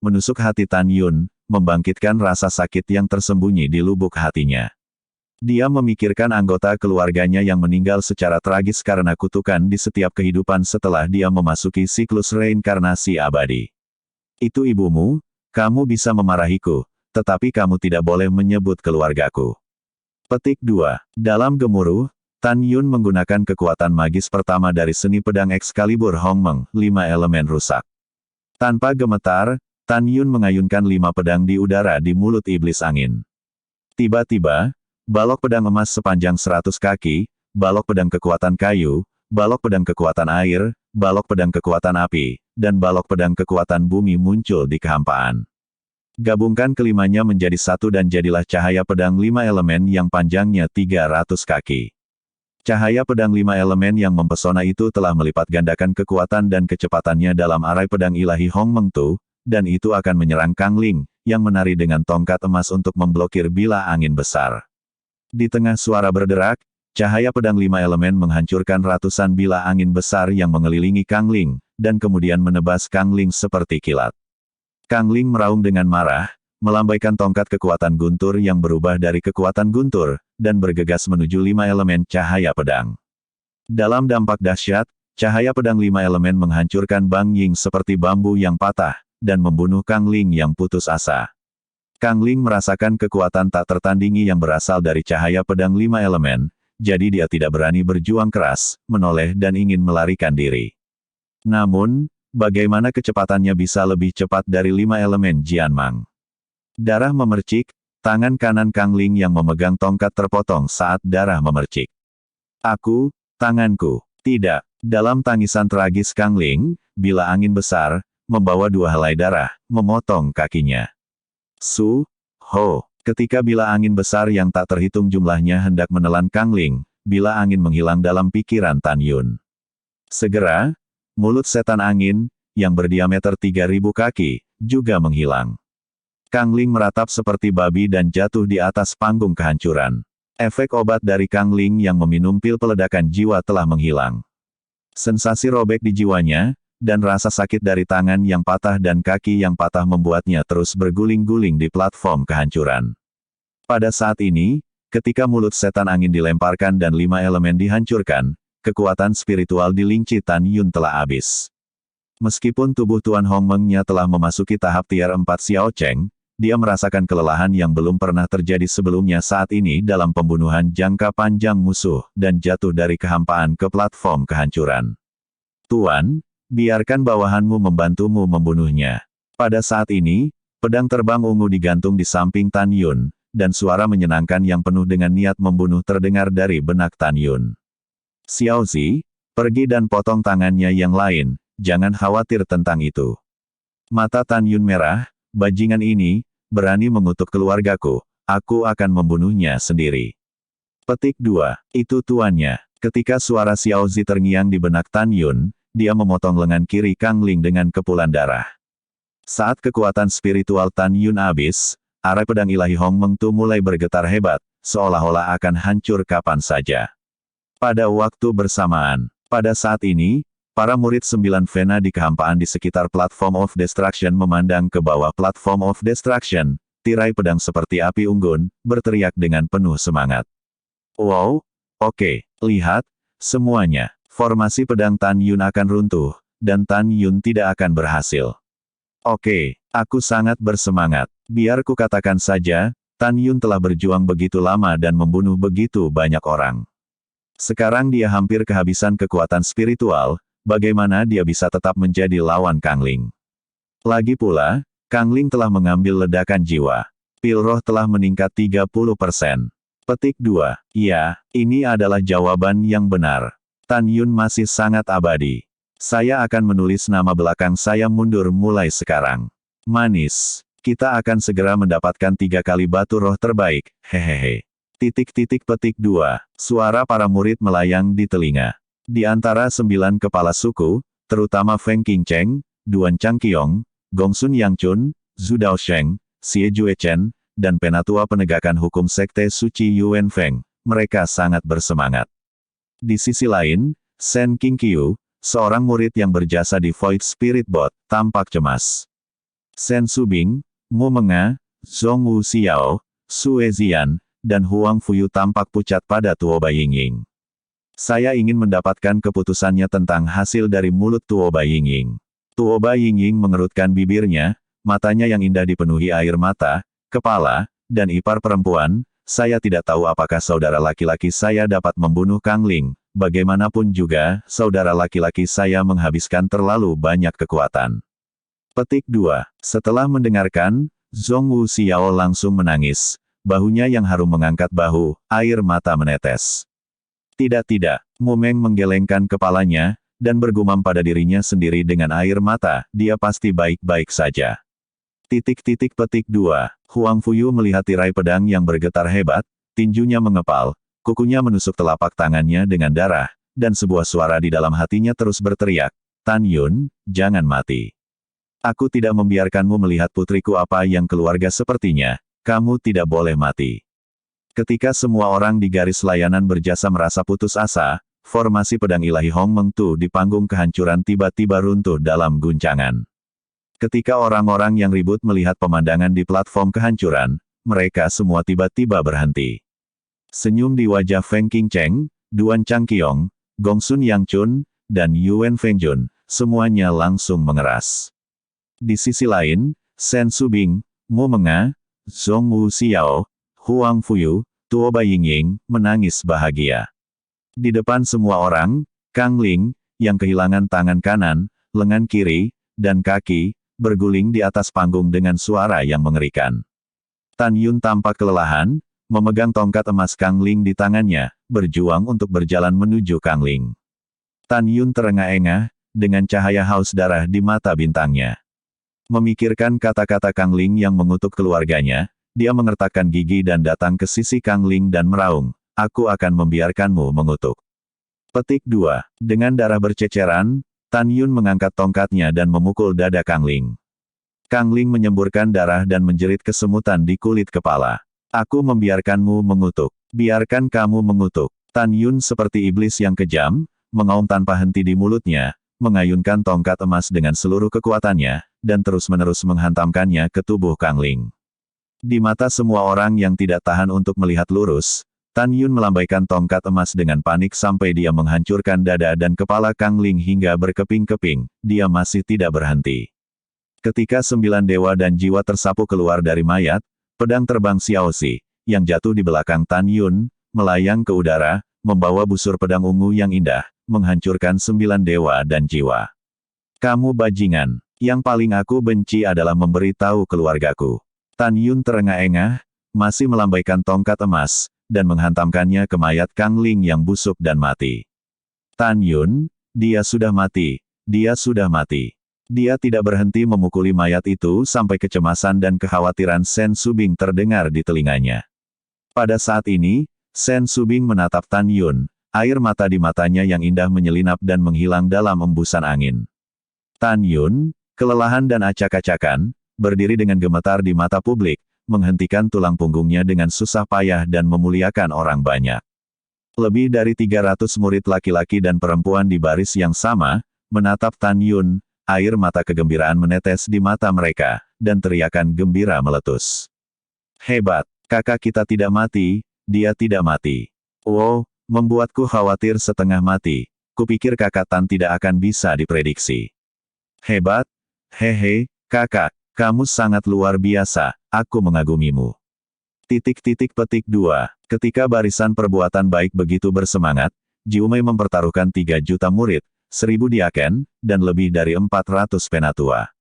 menusuk hati Tan Yun, membangkitkan rasa sakit yang tersembunyi di lubuk hatinya. Dia memikirkan anggota keluarganya yang meninggal secara tragis karena kutukan di setiap kehidupan setelah dia memasuki siklus reinkarnasi abadi. Itu ibumu, kamu bisa memarahiku, tetapi kamu tidak boleh menyebut keluargaku. Petik 2. Dalam gemuruh, Tan Yun menggunakan kekuatan magis pertama dari seni pedang Excalibur Hongmeng, 5 elemen rusak. Tanpa gemetar, Tan Yun mengayunkan 5 pedang di udara di mulut iblis angin. Tiba-tiba, balok pedang emas sepanjang 100 kaki, balok pedang kekuatan kayu, balok pedang kekuatan air, balok pedang kekuatan api, dan balok pedang kekuatan bumi muncul di kehampaan. Gabungkan kelimanya menjadi satu dan jadilah cahaya pedang 5 elemen yang panjangnya 300 kaki. Cahaya pedang 5 elemen yang mempesona itu telah melipat gandakan kekuatan dan kecepatannya dalam arai pedang ilahi Hongmeng Tu, dan itu akan menyerang Kang Ling, yang menari dengan tongkat emas untuk memblokir bila angin besar. Di tengah suara berderak, cahaya pedang 5 elemen menghancurkan ratusan bila angin besar yang mengelilingi Kang Ling, dan kemudian menebas Kang Ling seperti kilat. Kang Ling meraung dengan marah, melambaikan tongkat kekuatan guntur yang berubah dari kekuatan guntur, dan bergegas menuju 5 elemen cahaya pedang. Dalam dampak dahsyat, cahaya pedang 5 elemen menghancurkan Bang Ying seperti bambu yang patah, dan membunuh Kang Ling yang putus asa. Kang Ling merasakan kekuatan tak tertandingi yang berasal dari cahaya pedang 5 elemen, jadi dia tidak berani berjuang keras, menoleh dan ingin melarikan diri. Namun, bagaimana kecepatannya bisa lebih cepat dari 5 elemen Jianmang? Darah memercik, tangan kanan Kang Ling yang memegang tongkat terpotong saat darah memercik. Tanganku, tidak. Dalam tangisan tragis Kang Ling, bila angin besar, membawa 2 helai darah, memotong kakinya. Ketika bila angin besar yang tak terhitung jumlahnya hendak menelan Kang Ling, bila angin menghilang dalam pikiran Tan Yun. Segera, mulut setan angin, yang berdiameter 3000 kaki, juga menghilang. Kang Ling meratap seperti babi dan jatuh di atas panggung kehancuran. Efek obat dari Kang Ling yang meminum pil peledakan jiwa telah menghilang. Sensasi robek di jiwanya, dan rasa sakit dari tangan yang patah dan kaki yang patah membuatnya terus berguling-guling di platform kehancuran. Pada saat ini, ketika mulut setan angin dilemparkan dan 5 elemen dihancurkan, kekuatan spiritual di Ling Chi Tan Yun telah habis. Meskipun tubuh Tuan Hongmeng-nya telah memasuki tahap tier 4 Xiao Cheng, dia merasakan kelelahan yang belum pernah terjadi sebelumnya saat ini dalam pembunuhan jangka panjang musuh, dan jatuh dari kehampaan ke platform kehancuran. Tuan, biarkan bawahanmu membantumu membunuhnya. Pada saat ini, pedang terbang ungu digantung di samping Tan Yun, dan suara menyenangkan yang penuh dengan niat membunuh terdengar dari benak Tan Yun. Xiao Zi, pergi dan potong tangannya yang lain, jangan khawatir tentang itu. Mata Tan Yun merah, bajingan ini, berani mengutuk keluargaku, aku akan membunuhnya sendiri. Petik 2. Itu tuannya. Ketika suara Xiao Zi terngiang di benak Tan Yun, dia memotong lengan kiri Kang Ling dengan kepulan darah. Saat kekuatan spiritual Tan Yun habis, arai pedang ilahi Hongmeng Tu mulai bergetar hebat, seolah-olah akan hancur kapan saja. Pada waktu bersamaan, pada saat ini, para murid 9 Vena di kehampaan di sekitar Platform of Destruction memandang ke bawah Platform of Destruction, tirai pedang seperti api unggun, berteriak dengan penuh semangat. Wow, oke, lihat, semuanya, formasi pedang Tan Yun akan runtuh, dan Tan Yun tidak akan berhasil. Oke, aku sangat bersemangat. Biar ku katakan saja, Tan Yun telah berjuang begitu lama dan membunuh begitu banyak orang. Sekarang dia hampir kehabisan kekuatan spiritual, bagaimana dia bisa tetap menjadi lawan Kang Ling? Lagi pula, Kang Ling telah mengambil ledakan jiwa. Pil roh telah meningkat 30%. Petik 2. Ya, ini adalah jawaban yang benar. Tan Yun masih sangat abadi. Saya akan menulis nama belakang saya mundur mulai sekarang. Manis. Kita akan segera mendapatkan 3 kali batu roh terbaik, hehehe. Petik 2. Suara para murid melayang di telinga. Di antara 9 kepala suku, terutama Feng Qingcheng, Duan Changqiong, Gongsun Yangchun, Zhu Daosheng, Xie Juechen, dan Penatua Penegakan Hukum Sekte Suci Yuan Feng, mereka sangat bersemangat. Di sisi lain, Shen Qingqiu, seorang murid yang berjasa di Void Spirit Bot, tampak cemas. Sen Subing, Mu Menga, Zhong Wu Xiao, Sue Zian, dan Huang Fuyu tampak pucat pada Tuoba Yingying. Saya ingin mendapatkan keputusannya tentang hasil dari mulut Tuoba Yingying. Tuoba Yingying mengerutkan bibirnya, matanya yang indah dipenuhi air mata, kepala, dan ipar perempuan. Saya tidak tahu apakah saudara laki-laki saya dapat membunuh Kang Ling. Bagaimanapun juga, saudara laki-laki saya menghabiskan terlalu banyak kekuatan. Petik 2. Setelah mendengarkan, Zhong Wu Xiao langsung menangis. Bahunya yang harum mengangkat bahu, air mata menetes. Tidak, Mu Meng menggelengkan kepalanya, dan bergumam pada dirinya sendiri dengan air mata, dia pasti baik-baik saja. Petik 2. Huang Fuyu melihat tirai pedang yang bergetar hebat, tinjunya mengepal, kukunya menusuk telapak tangannya dengan darah, dan sebuah suara di dalam hatinya terus berteriak, Tan Yun, jangan mati. Aku tidak membiarkanmu melihat putriku apa yang keluarga sepertinya, kamu tidak boleh mati. Ketika semua orang di garis layanan berjasa merasa putus asa, formasi pedang ilahi Hong Meng Tu di panggung kehancuran tiba-tiba runtuh dalam guncangan. Ketika orang-orang yang ribut melihat pemandangan di platform kehancuran, mereka semua tiba-tiba berhenti. Senyum di wajah Feng Qingcheng, Duan Changqiong, Gongsun Yangchun, dan Yuan Fengjun, semuanya langsung mengeras. Di sisi lain, Sen Subing, Mu Menga, Zhong Wu Xiao, Huang Fuyu, Tuoba Yingying, menangis bahagia. Di depan semua orang, Kang Ling, yang kehilangan tangan kanan, lengan kiri, dan kaki, berguling di atas panggung dengan suara yang mengerikan. Tan Yun tampak kelelahan, memegang tongkat emas Kang Ling di tangannya, berjuang untuk berjalan menuju Kang Ling. Tan Yun terengah-engah, dengan cahaya haus darah di mata bintangnya. Memikirkan kata-kata Kang Ling yang mengutuk keluarganya, dia mengertakkan gigi dan datang ke sisi Kang Ling dan meraung, aku akan membiarkanmu mengutuk. Petik 2. Dengan darah berceceran, Tan Yun mengangkat tongkatnya dan memukul dada Kang Ling. Kang Ling menyemburkan darah dan menjerit kesemutan di kulit kepala. Aku membiarkanmu mengutuk. Biarkan kamu mengutuk. Tan Yun seperti iblis yang kejam, mengaum tanpa henti di mulutnya, mengayunkan tongkat emas dengan seluruh kekuatannya, dan terus-menerus menghantamkannya ke tubuh Kang Ling. Di mata semua orang yang tidak tahan untuk melihat lurus, Tan Yun melambaikan tongkat emas dengan panik sampai dia menghancurkan dada dan kepala Kang Ling hingga berkeping-keping, dia masih tidak berhenti. Ketika 9 dewa dan jiwa tersapu keluar dari mayat, pedang terbang Xiaoxi, yang jatuh di belakang Tan Yun, melayang ke udara, membawa busur pedang ungu yang indah, menghancurkan 9 dewa dan jiwa. Kamu bajingan. Yang paling aku benci adalah memberitahu keluargaku. Tan Yun terengah-engah, masih melambaikan tongkat emas, dan menghantamkannya ke mayat Kang Ling yang busuk dan mati. Tan Yun, dia sudah mati, dia sudah mati. Dia tidak berhenti memukuli mayat itu sampai kecemasan dan kekhawatiran Sen Subing terdengar di telinganya. Pada saat ini, Sen Subing menatap Tan Yun, air mata di matanya yang indah menyelinap dan menghilang dalam embusan angin. Tan Yun, kelelahan dan acak-acakan, berdiri dengan gemetar di mata publik, menghentikan tulang punggungnya dengan susah payah dan memuliakan orang banyak. Lebih dari 300 murid laki-laki dan perempuan di baris yang sama, menatap Tan Yun, air mata kegembiraan menetes di mata mereka, dan teriakan gembira meletus. Hebat, kakak kita tidak mati, dia tidak mati. Wow, membuatku khawatir setengah mati, kupikir kakak Tan tidak akan bisa diprediksi. Hebat, hehe, kakak, kamu sangat luar biasa, aku mengagumimu. Petik 2. Ketika barisan perbuatan baik begitu bersemangat, Jiumei mempertaruhkan 3 juta murid, 1000 diaken, dan lebih dari 400 penatua.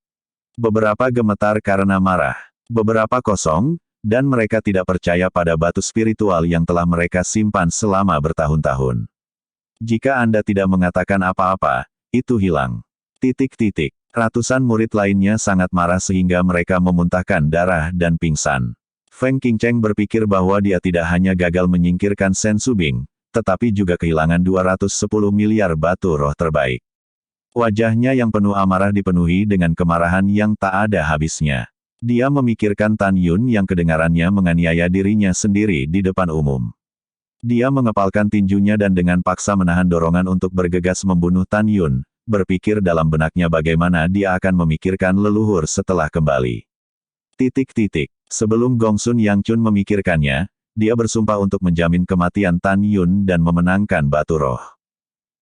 Beberapa gemetar karena marah, beberapa kosong, dan mereka tidak percaya pada batu spiritual yang telah mereka simpan selama bertahun-tahun. Jika Anda tidak mengatakan apa-apa, itu hilang. Ratusan murid lainnya sangat marah sehingga mereka memuntahkan darah dan pingsan. Feng Qingcheng berpikir bahwa dia tidak hanya gagal menyingkirkan Sen Subing, tetapi juga kehilangan 210 miliar batu roh terbaik. Wajahnya yang penuh amarah dipenuhi dengan kemarahan yang tak ada habisnya. Dia memikirkan Tan Yun yang kedengarannya menganiaya dirinya sendiri di depan umum. Dia mengepalkan tinjunya dan dengan paksa menahan dorongan untuk bergegas membunuh Tan Yun, berpikir dalam benaknya bagaimana dia akan memikirkan leluhur setelah kembali. Sebelum Gongsun Yangchun memikirkannya, dia bersumpah untuk menjamin kematian Tan Yun dan memenangkan batu roh.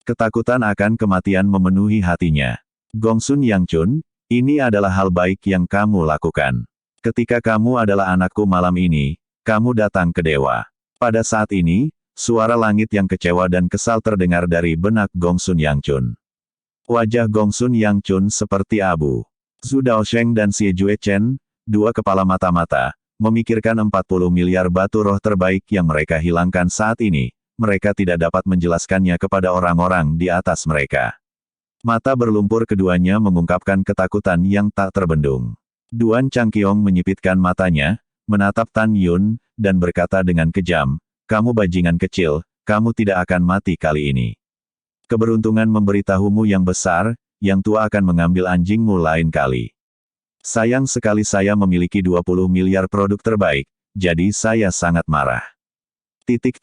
Ketakutan akan kematian memenuhi hatinya. Gongsun Yangchun, ini adalah hal baik yang kamu lakukan. Ketika kamu adalah anakku malam ini, kamu datang ke dewa. Pada saat ini, suara langit yang kecewa dan kesal terdengar dari benak Gongsun Yangchun. Wajah Gongsun Yangchun seperti abu. Zhu Daosheng dan Xie Juechen, dua kepala mata-mata, memikirkan 40 miliar batu roh terbaik yang mereka hilangkan saat ini. Mereka tidak dapat menjelaskannya kepada orang-orang di atas mereka. Mata berlumpur keduanya mengungkapkan ketakutan yang tak terbendung. Duan Changqiong menyipitkan matanya, menatap Tan Yun, dan berkata dengan kejam, "Kamu bajingan kecil, kamu tidak akan mati kali ini. Keberuntungan memberitahumu yang besar, yang tua akan mengambil anjingmu lain kali. Sayang sekali saya memiliki 20 miliar produk terbaik, jadi saya sangat marah." Petik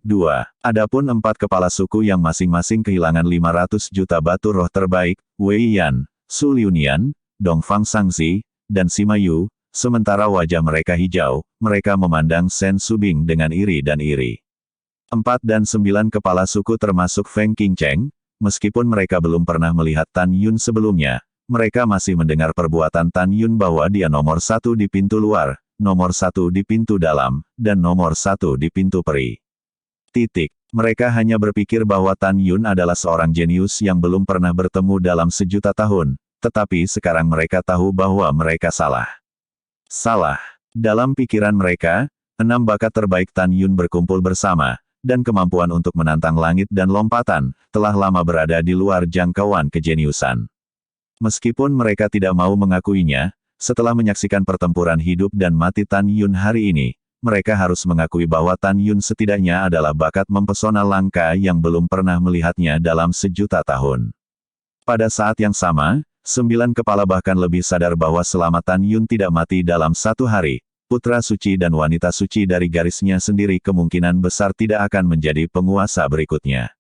2. Adapun 4 kepala suku yang masing-masing kehilangan 500 juta batu roh terbaik, Wei Yan, Su Liunian, Dongfang Shangzi, dan Sima Yu, sementara wajah mereka hijau, mereka memandang Sen Subing dengan iri dan iri. 4 dan 9 kepala suku termasuk Feng Qingcheng, meskipun mereka belum pernah melihat Tan Yun sebelumnya, mereka masih mendengar perbuatan Tan Yun bahwa dia nomor 1 di pintu luar, nomor 1 di pintu dalam, dan nomor 1 di pintu peri. Mereka hanya berpikir bahwa Tan Yun adalah seorang jenius yang belum pernah bertemu dalam sejuta tahun, tetapi sekarang mereka tahu bahwa mereka salah. Dalam pikiran mereka, 6 bakat terbaik Tan Yun berkumpul bersama, dan kemampuan untuk menantang langit dan lompatan, telah lama berada di luar jangkauan kejeniusan. Meskipun mereka tidak mau mengakuinya, setelah menyaksikan pertempuran hidup dan mati Tan Yun hari ini, mereka harus mengakui bahwa Tan Yun setidaknya adalah bakat mempesona langka yang belum pernah melihatnya dalam sejuta tahun. Pada saat yang sama, 9 kepala bahkan lebih sadar bahwa selama Tan Yun tidak mati dalam satu hari, putra suci dan wanita suci dari garisnya sendiri kemungkinan besar tidak akan menjadi penguasa berikutnya.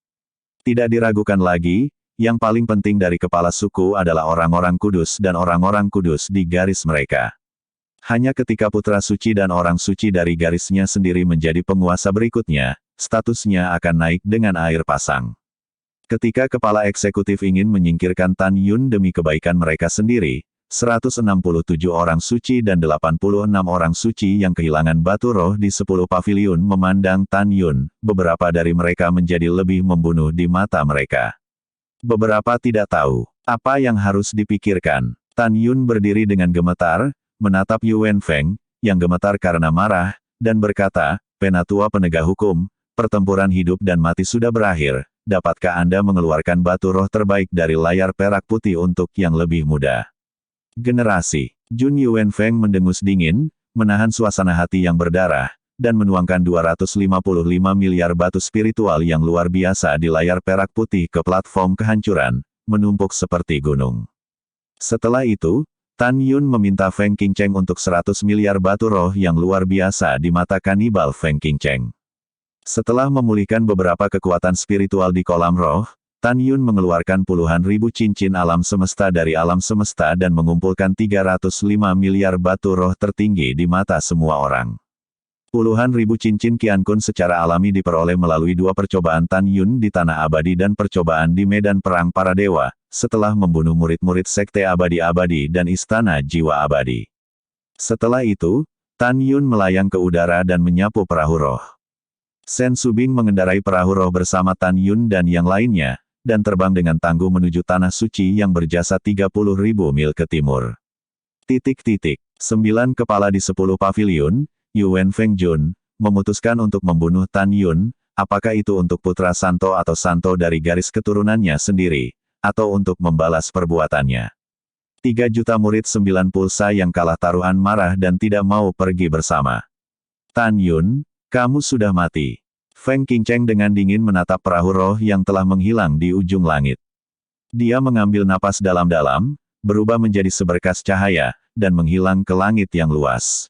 Tidak diragukan lagi, yang paling penting dari kepala suku adalah orang-orang kudus dan orang-orang kudus di garis mereka. Hanya ketika putra suci dan orang suci dari garisnya sendiri menjadi penguasa berikutnya, statusnya akan naik dengan air pasang. Ketika kepala eksekutif ingin menyingkirkan Tan Yun demi kebaikan mereka sendiri, 167 orang suci dan 86 orang suci yang kehilangan batu roh di 10 paviliun memandang Tan Yun, beberapa dari mereka menjadi lebih membunuh di mata mereka. Beberapa tidak tahu apa yang harus dipikirkan. Tan Yun berdiri dengan gemetar, menatap Yuan Feng, yang gemetar karena marah, dan berkata, "Penatua penegak hukum, pertempuran hidup dan mati sudah berakhir, dapatkah Anda mengeluarkan batu roh terbaik dari layar perak putih untuk yang lebih muda?" Generasi. Jun Yuan Feng mendengus dingin, menahan suasana hati yang berdarah, dan menuangkan 255 miliar batu spiritual yang luar biasa di layar perak putih ke platform kehancuran, menumpuk seperti gunung. Setelah itu, Tan Yun meminta Feng Qingcheng untuk 100 miliar batu roh yang luar biasa di mata kanibal Feng Qingcheng. Setelah memulihkan beberapa kekuatan spiritual di kolam roh, Tan Yun mengeluarkan puluhan ribu cincin alam semesta dari alam semesta dan mengumpulkan 305 miliar batu roh tertinggi di mata semua orang. Puluhan ribu cincin Qiankun secara alami diperoleh melalui 2 percobaan Tan Yun di Tanah Abadi dan percobaan di Medan Perang Para Dewa, setelah membunuh murid-murid Sekte Abadi-Abadi dan Istana Jiwa Abadi. Setelah itu, Tan Yun melayang ke udara dan menyapu perahu roh. Sen Subing mengendarai perahu roh bersama Tan Yun dan yang lainnya, dan terbang dengan tangguh menuju Tanah Suci yang berjasa 30.000 mil ke timur. 9 kepala di 10 paviliun, Yuan Feng Jun, memutuskan untuk membunuh Tan Yun, apakah itu untuk putra Santo atau Santo dari garis keturunannya sendiri, atau untuk membalas perbuatannya. 3 juta murid 9 pulsa yang kalah taruhan marah dan tidak mau pergi bersama. "Tan Yun, kamu sudah mati." Feng Qingcheng dengan dingin menatap perahu roh yang telah menghilang di ujung langit. Dia mengambil napas dalam-dalam, berubah menjadi seberkas cahaya, dan menghilang ke langit yang luas.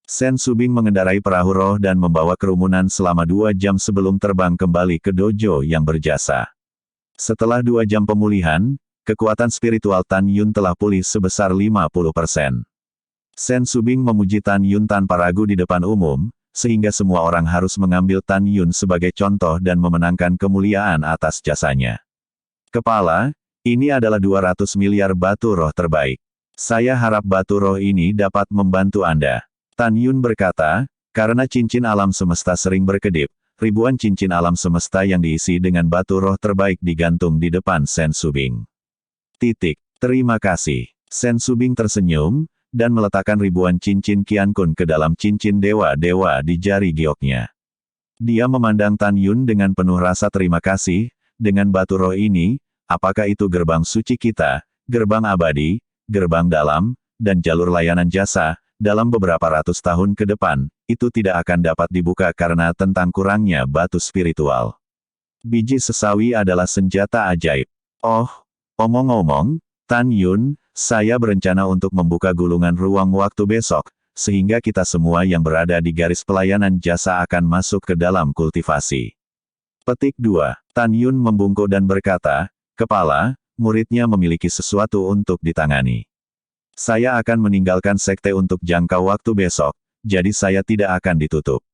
Sen Subing mengendarai perahu roh dan membawa kerumunan selama 2 jam sebelum terbang kembali ke dojo yang berjasa. Setelah 2 jam pemulihan, kekuatan spiritual Tan Yun telah pulih sebesar 50%. Sen Subing memuji Tan Yun tanpa ragu di depan umum, sehingga semua orang harus mengambil Tan Yun sebagai contoh dan memenangkan kemuliaan atas jasanya. Kepala, ini adalah 200 miliar batu roh terbaik. Saya harap batu roh ini dapat membantu Anda. Tan Yun berkata, karena cincin alam semesta sering berkedip, ribuan cincin alam semesta yang diisi dengan batu roh terbaik digantung di depan Sen Subing. Terima kasih. Sen Subing tersenyum, dan meletakkan ribuan cincin Qiankun ke dalam cincin dewa-dewa di jari gioknya. Dia memandang Tan Yun dengan penuh rasa terima kasih, dengan batu roh ini, apakah itu gerbang suci kita, gerbang abadi, gerbang dalam, dan jalur layanan jasa, dalam beberapa ratus tahun ke depan, itu tidak akan dapat dibuka karena tentang kurangnya batu spiritual. Biji sesawi adalah senjata ajaib. Oh, omong-omong, Tan Yun, saya berencana untuk membuka gulungan ruang waktu besok, sehingga kita semua yang berada di garis pelayanan jasa akan masuk ke dalam kultivasi. Petik 2. Tan Yun membungkuk dan berkata, Kepala, muridnya memiliki sesuatu untuk ditangani. Saya akan meninggalkan sekte untuk jangka waktu besok, jadi saya tidak akan ditutup.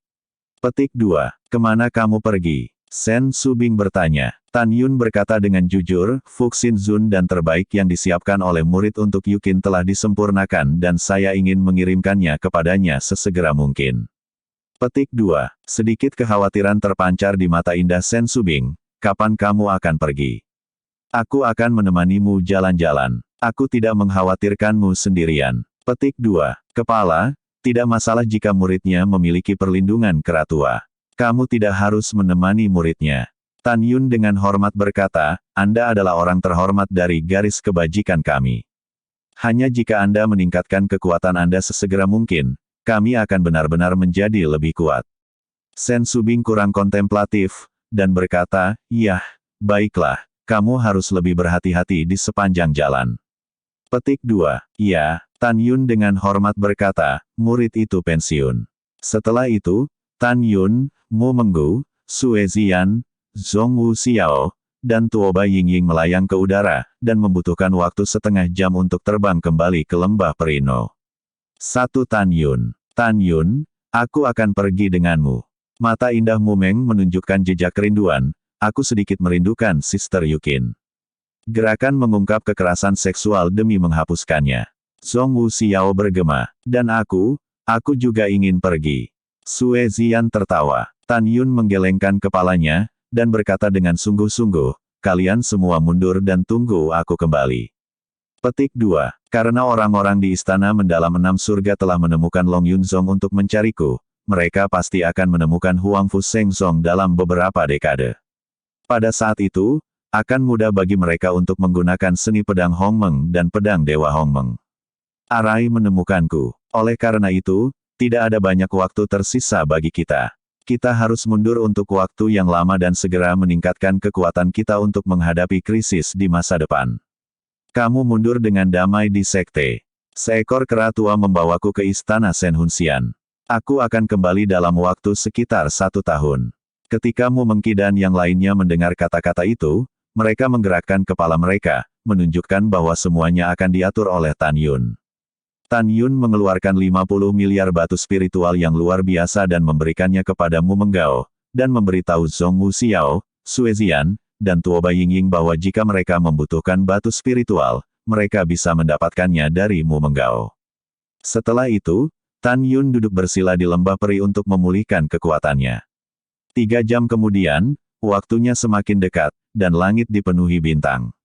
Petik 2. Kemana kamu pergi? Sen Subing bertanya. Tan Yun berkata dengan jujur, Fuxin Zun dan terbaik yang disiapkan oleh murid untuk Yukin telah disempurnakan dan saya ingin mengirimkannya kepadanya sesegera mungkin. Petik 2. Sedikit kekhawatiran terpancar di mata indah Sen Subing. Kapan kamu akan pergi? Aku akan menemanimu jalan-jalan. Aku tidak mengkhawatirkanmu sendirian. Petik 2. Kepala, tidak masalah jika muridnya memiliki perlindungan keratua. Kamu tidak harus menemani muridnya. Tan Yun dengan hormat berkata, Anda adalah orang terhormat dari garis kebajikan kami. Hanya jika Anda meningkatkan kekuatan Anda sesegera mungkin, kami akan benar-benar menjadi lebih kuat. Sen Subing kurang kontemplatif, dan berkata, Yah, baiklah, kamu harus lebih berhati-hati di sepanjang jalan. Petik 2. Ya, Tan Yun dengan hormat berkata, murid itu pensiun. Setelah itu, Tan Yun, Mu Menggu, Sue Ziyan, Zhong Wu Xiao, dan Tuoba Yingying melayang ke udara, dan membutuhkan waktu setengah jam untuk terbang kembali ke lembah Perino. 1. Tan Yun. Tan Yun, aku akan pergi denganmu. Mata indah Mu Meng menunjukkan jejak kerinduan, aku sedikit merindukan Sister Yukin. Gerakan mengungkap kekerasan seksual demi menghapuskannya. Zhong Wu Xiao bergema, dan aku juga ingin pergi. Sue Ziyan tertawa. Tan Yun menggelengkan kepalanya, dan berkata dengan sungguh-sungguh, kalian semua mundur dan tunggu aku kembali. Petik 2. Karena orang-orang di istana mendalam 6 surga telah menemukan Long Yunzong untuk mencariku, mereka pasti akan menemukan Huang Fu Shengzong dalam beberapa dekade. Pada saat itu, akan mudah bagi mereka untuk menggunakan seni pedang Hongmeng dan pedang Dewa Hongmeng. Arai menemukanku. Oleh karena itu, tidak ada banyak waktu tersisa bagi kita. Kita harus mundur untuk waktu yang lama dan segera meningkatkan kekuatan kita untuk menghadapi krisis di masa depan. Kamu mundur dengan damai di sekte. Seekor kera tua membawaku ke istana Sen Hunxian. Aku akan kembali dalam waktu sekitar 1 tahun. Ketika Mu Mengki dan yang lainnya mendengar kata-kata itu, mereka menggerakkan kepala mereka, menunjukkan bahwa semuanya akan diatur oleh Tan Yun. Tan Yun mengeluarkan 50 miliar batu spiritual yang luar biasa dan memberikannya kepada Mu Menggao, dan memberitahu Zhong Wu Xiao, Sue Ziyan, dan Tuoba Yingying bahwa jika mereka membutuhkan batu spiritual, mereka bisa mendapatkannya dari Mu Menggao. Setelah itu, Tan Yun duduk bersila di lembah peri untuk memulihkan kekuatannya. 3 jam kemudian, waktunya semakin dekat, dan langit dipenuhi bintang.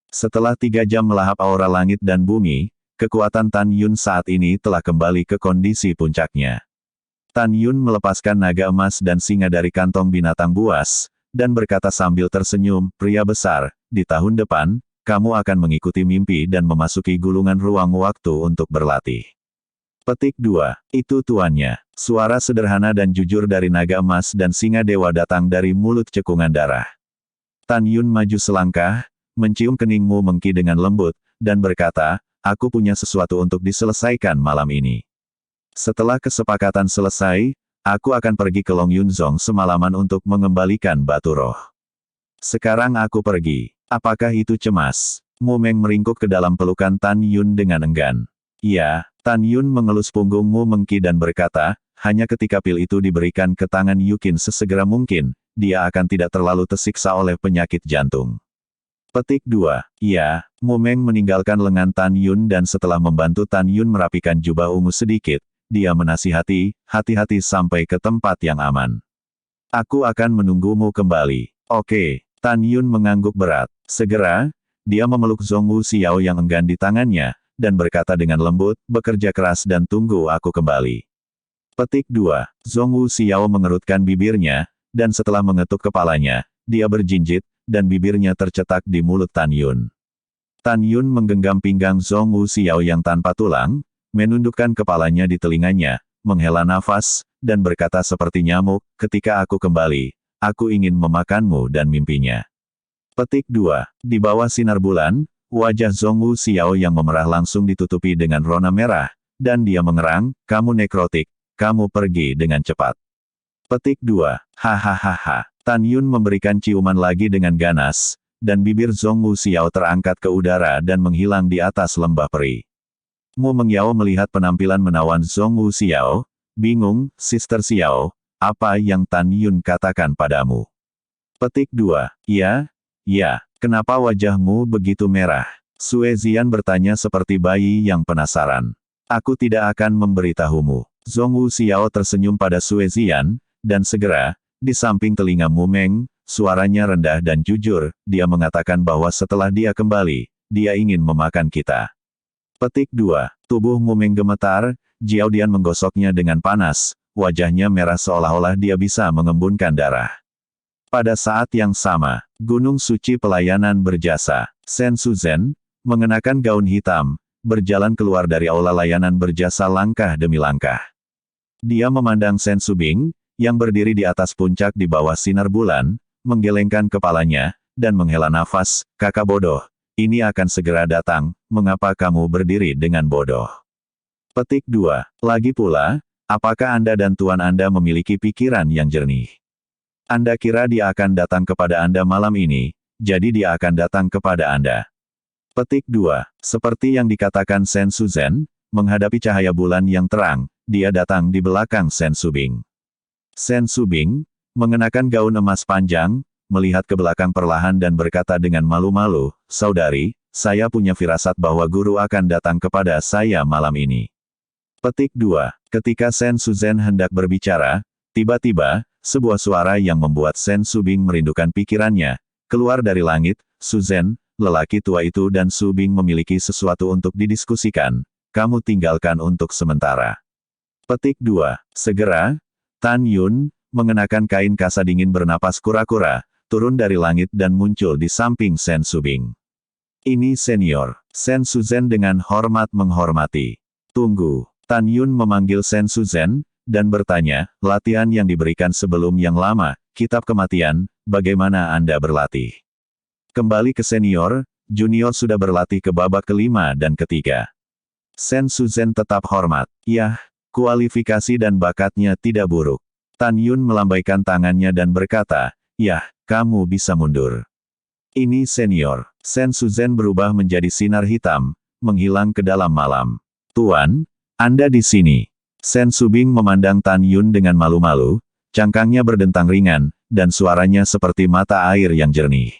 Setelah 3 jam melahap aura langit dan bumi, kekuatan Tan Yun saat ini telah kembali ke kondisi puncaknya. Tan Yun melepaskan naga emas dan singa dari kantong binatang buas, dan berkata sambil tersenyum, pria besar, di tahun depan, kamu akan mengikuti mimpi dan memasuki gulungan ruang waktu untuk berlatih. Petik 2. Itu tuannya. Suara sederhana dan jujur dari naga emas dan singa dewa datang dari mulut cekungan darah. Tan Yun maju selangkah, mencium kening Mu Mengki dengan lembut, dan berkata, aku punya sesuatu untuk diselesaikan malam ini. Setelah kesepakatan selesai, aku akan pergi ke Long Yunzong semalaman untuk mengembalikan batu roh. Sekarang aku pergi. Apakah itu cemas? Mu Meng meringkuk ke dalam pelukan Tan Yun dengan enggan. Iya, Tan Yun mengelus punggung Mu Mengki dan berkata, hanya ketika pil itu diberikan ke tangan Yukin sesegera mungkin, dia akan tidak terlalu tersiksa oleh penyakit jantung. Petik 2. Iya, Mu Meng meninggalkan lengan Tan Yun dan setelah membantu Tan Yun merapikan jubah ungu sedikit, dia menasihati, hati-hati sampai ke tempat yang aman. Aku akan menunggumu kembali. Oke. Tan Yun mengangguk berat. Segera, dia memeluk Zhongwu Xiao yang enggan di tangannya, dan berkata dengan lembut, bekerja keras dan tunggu aku kembali. Petik 2. Zhongwu Xiao mengerutkan bibirnya, dan setelah mengetuk kepalanya, dia berjinjit, dan bibirnya tercetak di mulut Tan Yun. Tan Yun menggenggam pinggang Zhongwu Xiao yang tanpa tulang, menundukkan kepalanya di telinganya, menghela nafas, dan berkata seperti nyamuk, ketika aku kembali, aku ingin memakanmu dan mimpinya. Petik 2. Di bawah sinar bulan, wajah Zhongwu Xiao yang memerah langsung ditutupi dengan rona merah, dan dia mengerang, kamu nekrotik, kamu pergi dengan cepat. Petik 2. Hahaha. Tan Yun memberikan ciuman lagi dengan ganas, dan bibir Zhongwu Xiao terangkat ke udara dan menghilang di atas lembah peri. Mu Mengyao melihat penampilan menawan Zhongwu Xiao, bingung, Sister Xiao, apa yang Tan Yun katakan padamu? Petik 2. Ya, kenapa wajahmu begitu merah? Sue Zian bertanya seperti bayi yang penasaran. Aku tidak akan memberitahumu. Zhongwu Xiao tersenyum pada Sue Zian, dan segera, di samping telinga Mu Meng, suaranya rendah dan jujur, dia mengatakan bahwa setelah dia kembali, dia ingin memakan kita. Petik 2. Tubuh Mu Meng gemetar, Jiao Dian menggosoknya dengan panas, wajahnya merah seolah-olah dia bisa mengembunkan darah. Pada saat yang sama, Gunung Suci Pelayanan Berjasa, Sen Suzhen, mengenakan gaun hitam, berjalan keluar dari aula layanan berjasa langkah demi langkah. Dia memandang Sen Subing, yang berdiri di atas puncak di bawah sinar bulan, menggelengkan kepalanya, dan menghela nafas, kakak bodoh, ini akan segera datang, mengapa kamu berdiri dengan bodoh? Petik 2. Lagi pula, apakah Anda dan Tuan Anda memiliki pikiran yang jernih? Anda kira dia akan datang kepada Anda malam ini, jadi dia akan datang kepada Anda. Petik 2. Seperti yang dikatakan Sen Suzhen, menghadapi cahaya bulan yang terang, dia datang di belakang Sen Subing. Sen Subing, mengenakan gaun emas panjang, melihat ke belakang perlahan dan berkata dengan malu-malu, saudari, saya punya firasat bahwa guru akan datang kepada saya malam ini. Petik 2. Ketika Sen Suzhen hendak berbicara, tiba-tiba, sebuah suara yang membuat Sen Subing merindukan pikirannya, keluar dari langit, Suzhen, lelaki tua itu dan Subing memiliki sesuatu untuk didiskusikan, kamu tinggalkan untuk sementara. Petik 2. Segera, Tan Yun, mengenakan kain kasa dingin bernapas kura-kura, turun dari langit dan muncul di samping Sen Subing. Ini senior. Sen Suzhen dengan hormat menghormati. Tunggu. Tan Yun memanggil Sen Suzhen, dan bertanya, latihan yang diberikan sebelum yang lama, kitab kematian, bagaimana Anda berlatih? Kembali ke senior, junior sudah berlatih ke babak kelima dan ketiga. Sen Suzhen tetap hormat. Yah, kualifikasi dan bakatnya tidak buruk. Tan Yun melambaikan tangannya dan berkata, yah, kamu bisa mundur. Ini senior. Sen Suzhen berubah menjadi sinar hitam, menghilang ke dalam malam. Tuan, Anda di sini. Sen Subing memandang Tan Yun dengan malu-malu, cangkangnya berdentang ringan, dan suaranya seperti mata air yang jernih.